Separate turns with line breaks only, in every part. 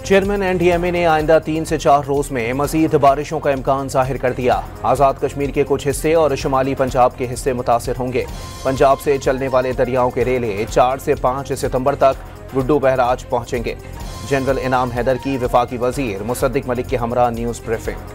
Chairman NDMA ने आइंदा 3 से 4 रोज में मजीद बारिशों का इम्कान जाहिर कर दिया। आज़ाद कश्मीर के कुछ हिस्से और शुमाली पंजाब के हिस्से मुतासिर होंगे। पंजाब से चलने वाले दरियाओं के रेले 4 से 5 सितंबर तक गुड्डू बहराज पहुंचेंगे। जनरल इनाम हैदर की वफाकी वजीर मुसद्दिक मलिक के हमरा न्यूज ब्रीफिंग।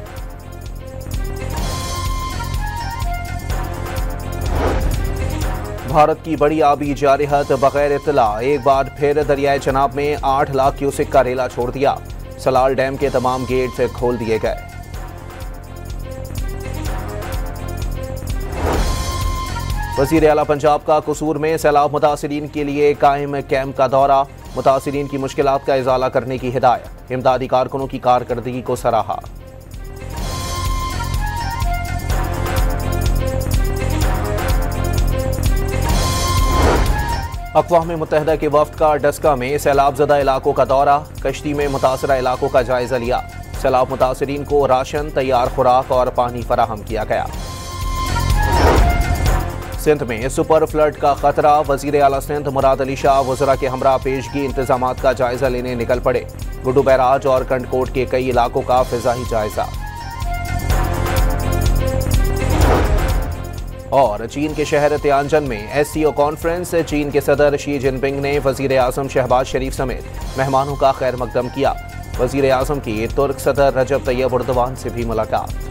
भारत की बड़ी आबी जारिहत बगैर इत्तला एक बार फिर दरियाए चनाब में 8 लाख क्यूसिक का रेला छोड़ दिया। सलाल डैम के तमाम गेट खोल दिए गए। वजीर आला पंजाब का कसूर में सैलाब मुतासिरीन के लिए कायम कैंप का दौरा। मुतासिरीन की मुश्किलात का इजाला करने की हिदायत। इमदादी कारकुनों की कारकर्दगी को सराहा। अक़वाम मुत्तहिदा के वफ़द का डस्का में सैलाब ज़दा इलाकों का दौरा। कश्ती में मुतासरा इलाकों का जायजा लिया। सैलाब मुतासरीन को राशन, तैयार खुराक और पानी फराहम किया गया। सिंध में सुपर फ्लड का खतरा। वज़ीर आला सिंध मुराद अली शाह वज़रा के हमरा पेशगी इंतजामात का जायजा लेने निकल पड़े। गुड्डू बैराज और कंडकोट के कई इलाकों का फिजाई जायजा। और चीन के शहर तियानजन में एससीओ कॉन्फ्रेंस। चीन के सदर शी जिनपिंग ने वजीर आजम शहबाज शरीफ समेत मेहमानों का खैर मकदम किया। वजीर आजम की तुर्क सदर रजब तैयब एर्दोगान से भी मुलाकात।